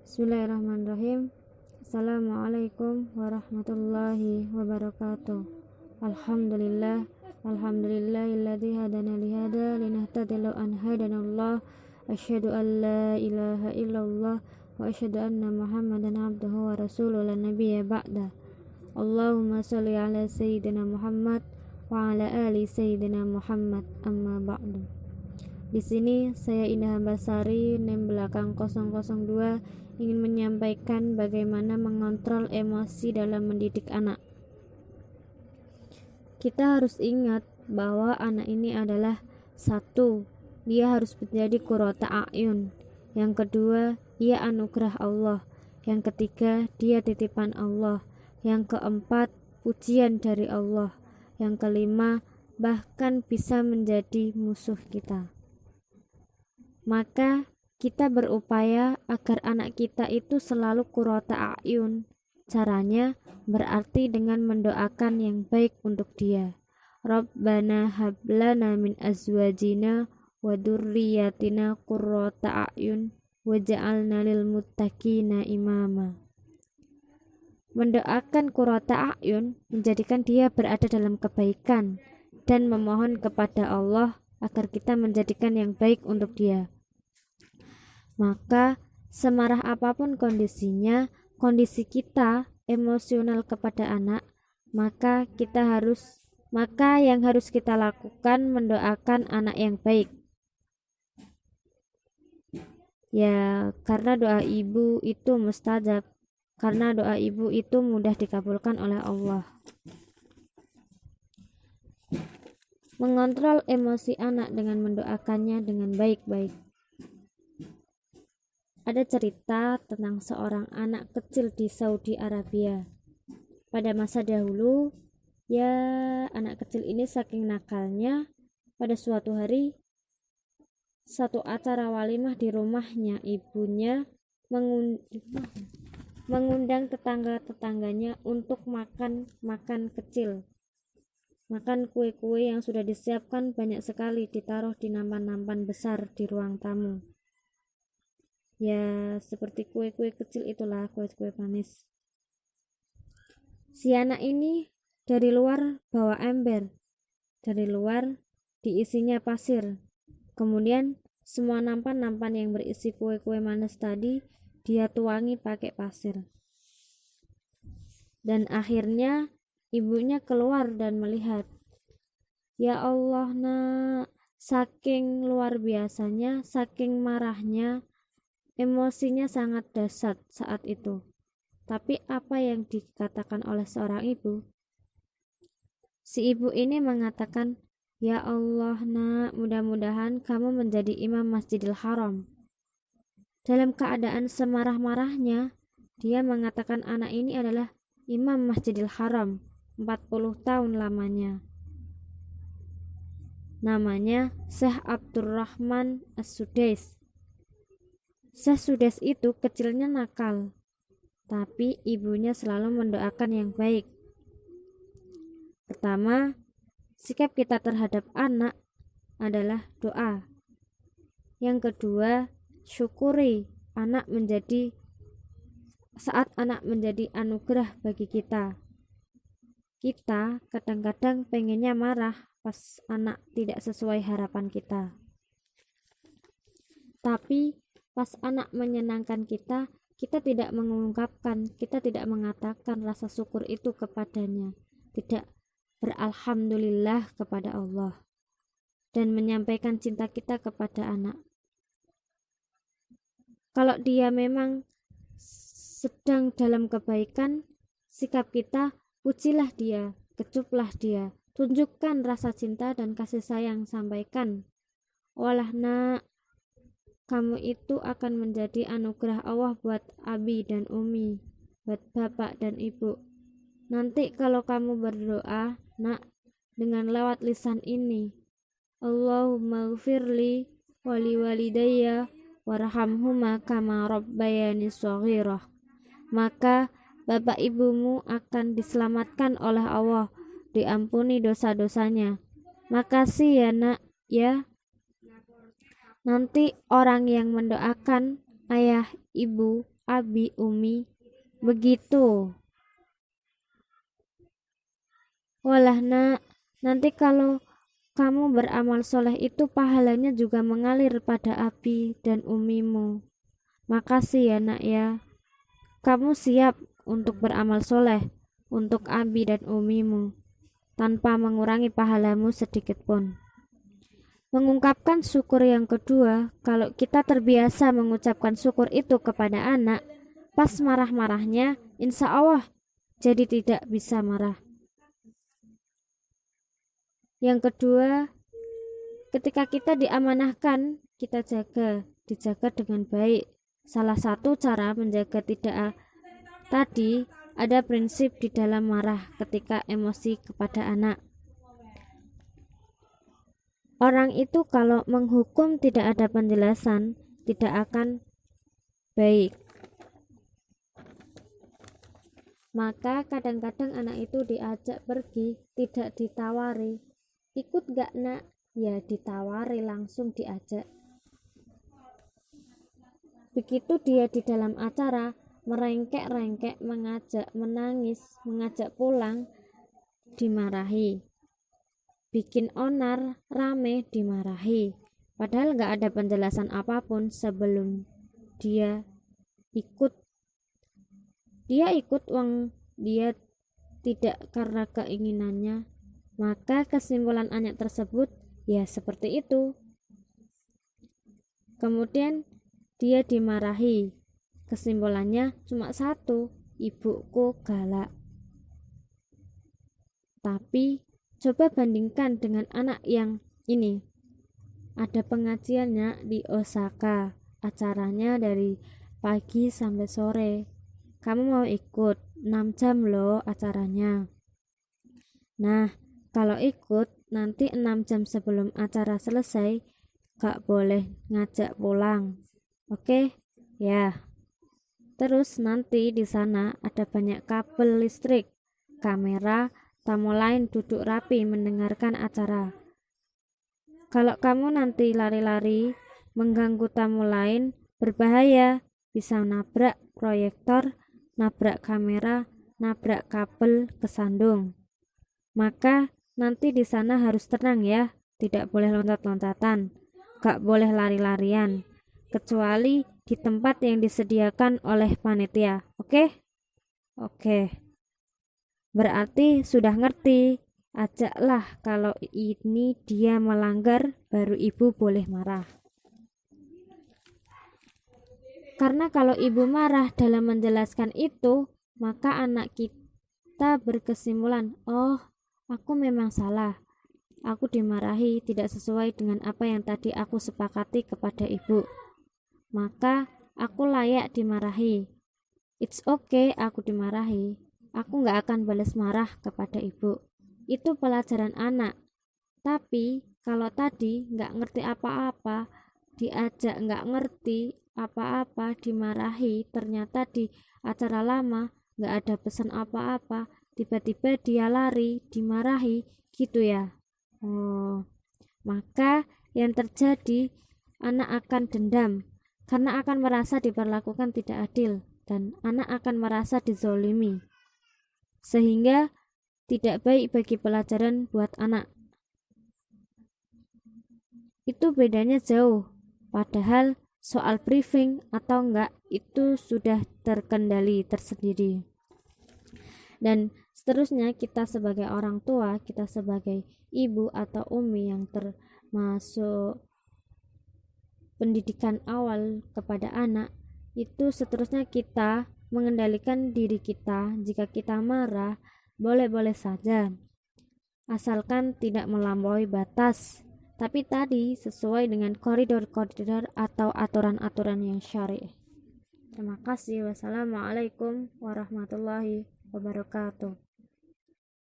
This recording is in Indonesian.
Bismillahirrahmanirrahim. Assalamualaikum warahmatullahi wabarakatuh. Alhamdulillahilladzi hadana li hada linahtadiya an hadanallah. Asyhadu an la ilaha illallah wa asyhadu anna Muhammadan abduhu wa rasuluhu la nabiyya ba'da. Allahumma shalli ala sayyidina Muhammad wa ala ali sayyidina Muhammad, amma ba'du. Di sini saya Indah Hambasari, NIM belakang 002, ingin menyampaikan bagaimana mengontrol emosi dalam mendidik anak. Kita harus ingat bahwa anak ini adalah satu, dia harus menjadi qurrata a'yun. Yang kedua, ia anugerah Allah. Yang ketiga, dia titipan Allah. Yang keempat, pujian dari Allah. Yang kelima, bahkan bisa menjadi musuh kita. Maka kita berupaya agar anak kita itu selalu qurrata a'yun. Caranya berarti dengan mendoakan yang baik untuk dia. Rabbana hablana min azwajina wa dzurriyyatina qurrata a'yun waj'alna lil muttaqina imama. Mendoakan qurrata a'yun menjadikan dia berada dalam kebaikan dan memohon kepada Allah agar kita menjadikan yang baik untuk dia. Maka semarah apapun kondisinya, kondisi kita emosional kepada anak, maka yang harus kita lakukan mendoakan anak yang baik. Ya, karena doa ibu itu mustajab, karena doa ibu itu mudah dikabulkan oleh Allah. Mengontrol emosi anak dengan mendoakannya dengan baik-baik. Ada cerita tentang seorang anak kecil di Saudi Arabia. Pada masa dahulu, anak kecil ini saking nakalnya, pada suatu hari, satu acara walimah di rumahnya, ibunya mengundang tetangga-tetangganya untuk makan kecil. Makan kue-kue yang sudah disiapkan banyak sekali, ditaruh di nampan-nampan besar di ruang tamu. Ya, seperti kue-kue kecil itulah, kue-kue manis. Si anak ini dari luar bawa ember, dari luar diisinya pasir. Kemudian semua nampan-nampan yang berisi kue-kue manis tadi dia tuangi pakai pasir. Dan akhirnya ibunya keluar dan melihat. Ya Allah, nak, saking luar biasanya, saking marahnya, emosinya sangat dahsyat saat itu. Tapi apa yang dikatakan oleh seorang ibu? Si ibu ini mengatakan, ya Allah, nak, mudah-mudahan kamu menjadi imam Masjidil Haram. Dalam keadaan semarah-marahnya, dia mengatakan anak ini adalah imam Masjidil Haram, 40 tahun lamanya. Namanya Syekh Abdurrahman As-Sudais. Syekh Sudais itu kecilnya nakal, tapi ibunya selalu mendoakan yang baik. Pertama, sikap kita terhadap anak adalah doa. Yang kedua, syukuri saat anak menjadi anugerah bagi kita. Kita kadang-kadang pengennya marah pas anak tidak sesuai harapan kita. Tapi pas anak menyenangkan kita tidak mengungkapkan, kita tidak mengatakan rasa syukur itu kepadanya, tidak beralhamdulillah kepada Allah dan menyampaikan cinta kita kepada anak. Kalau dia memang sedang dalam kebaikan, sikap kita, pujilah dia, kecuplah dia, tunjukkan rasa cinta dan kasih sayang, sampaikan, walah nak, kamu itu akan menjadi anugerah Allah buat abi dan umi, buat bapak dan ibu. Nanti kalau kamu berdoa, nak, dengan lewat lisan ini, Allahumma ghfirli wali walidayya warhamhuma kama rabbayani shaghirah, maka bapak ibumu akan diselamatkan oleh Allah, diampuni dosa-dosanya. Makasih ya nak, ya. Nanti orang yang mendoakan ayah, ibu, abi, umi, begitu. Walah nak, nanti kalau kamu beramal soleh itu pahalanya juga mengalir pada abi dan umimu. Makasih ya nak ya, kamu siap untuk beramal soleh untuk abi dan umimu tanpa mengurangi pahalamu sedikit pun. Mengungkapkan syukur yang kedua, kalau kita terbiasa mengucapkan syukur itu kepada anak, pas marah-marahnya insya Allah jadi tidak bisa marah. Yang kedua, ketika kita diamanahkan, kita dijaga dengan baik. Salah satu cara menjaga tidak tadi ada prinsip di dalam marah ketika emosi kepada anak. Orang itu kalau menghukum tidak ada penjelasan, tidak akan baik. Maka kadang-kadang anak itu diajak pergi, tidak ditawari. Ikut gak nak? Ya ditawari, langsung diajak. Begitu dia di dalam acara, merengkek-rengkek, mengajak, menangis, mengajak pulang, dimarahi. Bikin onar, rame, dimarahi. Padahal gak ada penjelasan apapun sebelum dia ikut. Dia ikut uang dia tidak karena keinginannya. Maka kesimpulan anak tersebut ya seperti itu. Kemudian dia dimarahi. Kesimpulannya cuma satu, ibuku galak. Tapi coba bandingkan dengan anak yang ini. Ada pengajiannya di Osaka. Acaranya dari pagi sampai sore. Kamu mau ikut? 6 jam loh acaranya. Nah, kalau ikut nanti 6 jam sebelum acara selesai gak boleh ngajak pulang. Oke? Ya. Terus nanti di sana ada banyak kabel listrik, kamera, tamu lain duduk rapi mendengarkan acara. Kalau kamu nanti lari-lari mengganggu tamu lain, berbahaya, bisa nabrak proyektor, nabrak kamera, nabrak kabel, kesandung. Maka nanti di sana harus tenang ya, tidak boleh loncat-loncatan, gak boleh lari-larian, kecuali di tempat yang disediakan oleh panitia. Oke? Oke. Berarti sudah ngerti. Ajaklah kalau ini dia melanggar, baru ibu boleh marah. Karena kalau ibu marah dalam menjelaskan itu, maka anak kita berkesimpulan, oh, aku memang salah. Aku dimarahi tidak sesuai dengan apa yang tadi aku sepakati kepada ibu. Maka aku layak dimarahi. It's okay aku dimarahi. Aku gak akan balas marah kepada ibu. Itu pelajaran anak. Tapi kalau tadi gak ngerti apa-apa, diajak gak ngerti apa-apa, dimarahi, ternyata di acara lama gak ada pesan apa-apa, tiba-tiba dia lari, dimarahi, gitu ya. Maka yang terjadi, anak akan dendam karena akan merasa diperlakukan tidak adil dan anak akan merasa dizolimi, sehingga tidak baik bagi pelajaran buat anak. Itu bedanya jauh, padahal soal briefing atau enggak itu sudah terkendali tersendiri. Dan seterusnya kita sebagai orang tua, kita sebagai ibu atau umi yang termasuk pendidikan awal kepada anak, itu seterusnya kita mengendalikan diri kita. Jika kita marah, boleh-boleh saja, asalkan tidak melampaui batas, tapi tadi sesuai dengan koridor-koridor atau aturan-aturan yang syar'i. Terima kasih. Wassalamualaikum warahmatullahi wabarakatuh.